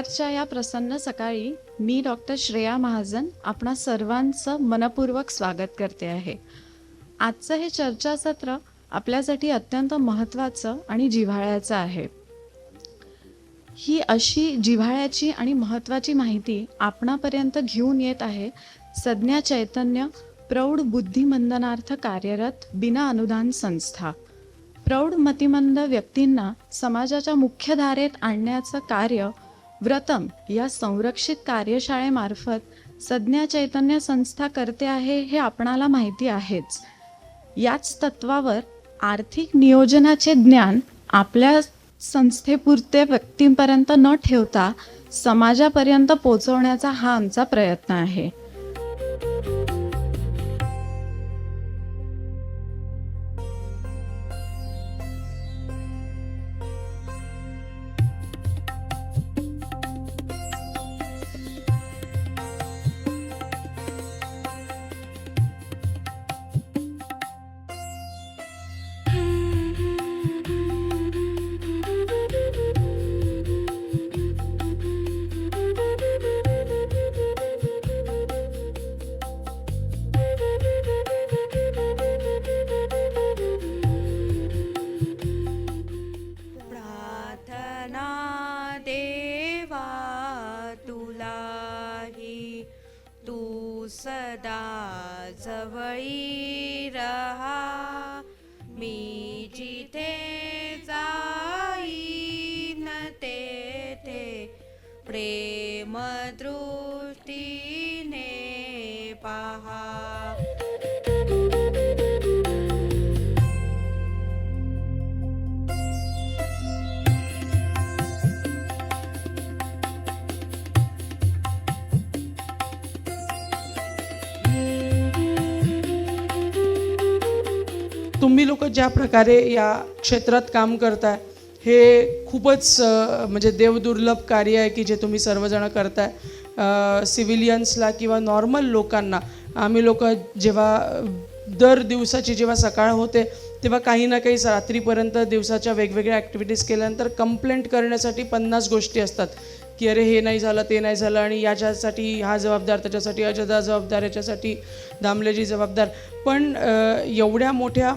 गुरुवारच्या या प्रसन्न सकाळी मी डॉक्टर श्रेया महाजन आपणा सर्वांचं मनपूर्वक स्वागत करते आहे. आजचं हे चर्चासत्र आपल्यासाठी अत्यंत महत्त्वाचं आणि जिव्हाळ्याचं आहे. ही अशी जिव्हाळ्याची आणि महत्त्वाची माहिती आपणापर्यंत घेऊन येत आहे सज्ञा चैतन्य प्रौढ बुद्धिमंदनार्थ कार्यरत बिना अनुदान संस्था. प्रौढ मतिमंद व्यक्तींना समाजाच्या मुख्य धारेत आणण्याचं कार्य व्रतम या संरक्षित कार्यशाळेमार्फत सज्ञा चैतन्य संस्था करते आहे हे आपणाला माहिती आहेच. याच तत्वावर आर्थिक नियोजनाचे ज्ञान आपल्या संस्थेपुरते व्यक्तींपर्यंत न ठेवता समाजापर्यंत पोहोचवण्याचा हा आमचा प्रयत्न आहे. सदा जवळी रहा, मी जिथे जाईन तेथे प्रेम दृष्टीने पहा. तुम्ही लोक ज्या प्रकारे या क्षेत्रात काम करताय हे खूपच म्हणजे देवदुर्लभ कार्य आहे की जे तुम्ही सर्वजण करताय. सिव्हिलियन्सला किंवा नॉर्मल लोकांना आम्ही लोक जेव्हा दर दिवसाची जेव्हा सकाळ होते तेव्हा काही ना काही रात्रीपर्यंत दिवसाच्या वेगवेगळ्या ॲक्टिव्हिटीज केल्यानंतर कंप्लेंट करण्यासाठी 50 गोष्टी असतात की अरे हे नाही झालं ते नाही झालं आणि याच्यासाठी हा जबाबदार, त्याच्यासाठी अजदा जबाबदार, याच्यासाठी दामलेजी जबाबदार. पण एवढ्या मोठ्या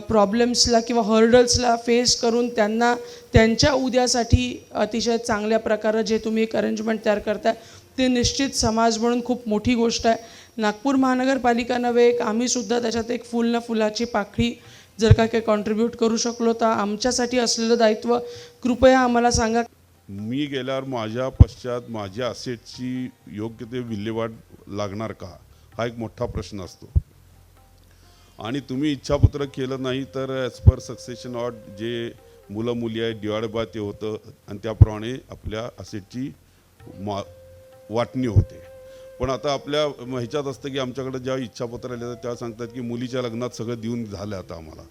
प्रॉब्लेम्सला किंवा हर्डल्सला फेस करून त्यांना त्यांच्या उद्यासाठी अतिशय चांगल्या प्रकारे जे तुम्ही एक अरेंजमेंट तयार करताय ते निश्चित समाज म्हणून खूप मोठी गोष्ट आहे. नागपूर महानगरपालिका नव्हे एक आम्हीसुद्धा त्याच्यात एक फुल ना फुलाची पाकळी जर का काही कॉन्ट्रीब्यूट करू शकलो तर आमच्यासाठी असलेलं दायित्व कृपया आम्हाला सांगा. मी गेल्यावर माझ्या पश्चात माझ्या असेटची योग्य ते विल्हेवाट लागणार का हा एक मोठा प्रश्न असतो. आणि तुम्ही इच्छापत्र केलं नाही तर ॲज पर सक्सेशन ऑर्ड जे मुलं मुली आहेत डिवाइड बाय ते होतं आणि त्याप्रमाणे आपल्या असेटची वाटणी होते. पण आता आपल्या ह्याच्यात असतं की आमच्याकडे जेव्हा इच्छापत्र आले तर तेव्हा सांगतात की मुलीच्या लग्नात सगळं देऊन झालं आता आम्हाला,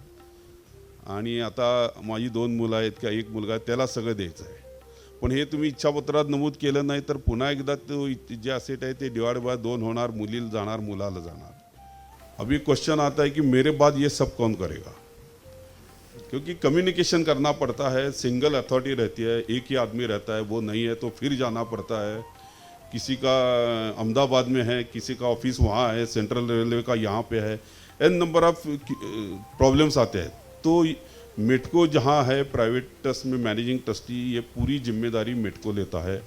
आणि आता माझी 2 मुलं आहेत किंवा 1 मुलगा आहे त्याला सगळं द्यायचं आहे. पण हे तुम्ही इच्छापत्रात नमूद केलं नाही तर पुन्हा एकदा तो जे असेट आहे ते डिवाइड बाय 2 होणार, मुलीला जाणार मुलाला जाणार. अभी क्वेश्चन आता है कि मेरे बाद ये सब कौन करेगा, क्योंकि कम्युनिकेशन करना पड़ता है. सिंगल अथॉरिटी रहती है, एक ही आदमी रहता है, वो नहीं है तो फिर जाना पड़ता है. किसी का अहमदाबाद में है, किसी का ऑफिस वहाँ है, सेंट्रल रेलवे का यहाँ पे है, एन नंबर ऑफ प्रॉब्लम्स आते हैं. तो मेटको जहाँ है प्राइवेट ट्रस्ट में मैनेजिंग ट्रस्टी, ये पूरी जिम्मेदारी मेटको लेता है.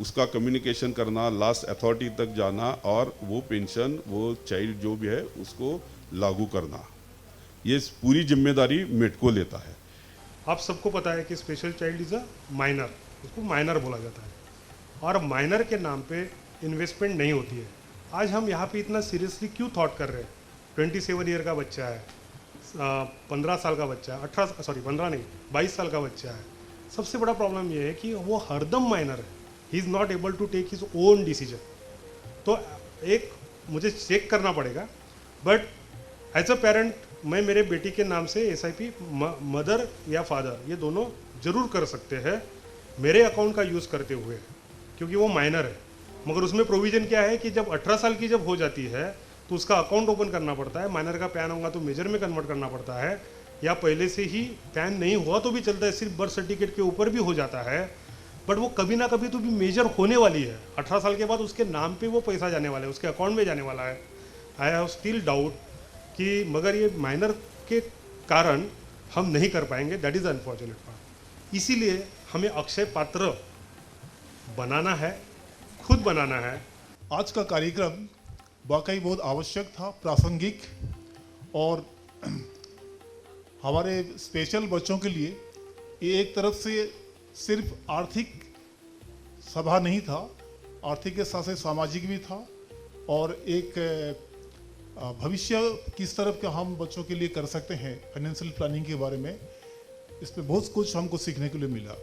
उसका कम्युनिकेशन करना, लास्ट अथॉरिटी तक जाना और वो पेंशन वो चाइल्ड जो भी है उसको लागू करना, ये पूरी जिम्मेदारी मेटको लेता है. आप सबको पता है कि special child is a minor, उसको माइनर बोला जाता है और माइनर के नाम पे इन्वेस्टमेंट नहीं होती है. आज हम यहाँ पे इतना सीरियसली क्यों थॉट कर रहे हैं. 27 ईयर का बच्चा है, 15 साल का बच्चा है, 15 नहीं 22 साल का बच्चा है. सबसे बड़ा प्रॉब्लम ये है कि वो हरदम माइनर है. He is not able to take his own decision. तो एक मुझे चेक करना पड़ेगा. बट एज अ पेरेंट मैं मेरे बेटी के नाम से SIP मदर या फादर ये दोनों ज़रूर कर सकते हैं मेरे अकाउंट का यूज़ करते हुए, क्योंकि वो माइनर है. मगर उसमें प्रोविज़न क्या है कि जब 18 साल की जब हो जाती है तो उसका अकाउंट ओपन करना पड़ता है. माइनर का पैन होगा तो मेजर में कन्वर्ट करना पड़ता है, या पहले से ही पैन नहीं हुआ तो भी चलता है, सिर्फ बर्थ सर्टिफिकेट के ऊपर भी हो जाता है. बट वो कभी ना कभी तो भी मेजर होने वाली है। 18 साल के बाद उसके नाम पे वो पैसा जाने वाला है, उसके अकाउंट में जाने वाला है। आई हैव स्टिल डाउट कि मगर ये माइनर के कारण हम नहीं कर पाएंगे, दैट इज़ अनफॉर्चुनेट पार्ट। इसीलिए हमें अक्षय पात्र बनाना है, खुद बनाना है। आज का कार्यक्रम वाकई बहुत आवश्यक था, प्रासंगिक, और हमारे स्पेशल बच्चों के लिए ये एक तरफ से सिर्फ आर्थिक सभा नहीं था, आर्थिक के साथ साथ सामाजिक भी था, और एक भविष्य किस तरफ का हम बच्चों के लिए कर सकते हैं फाइनेंशियल प्लानिंग के बारे में, इसमें बहुत कुछ हमको सीखने के लिए मिला।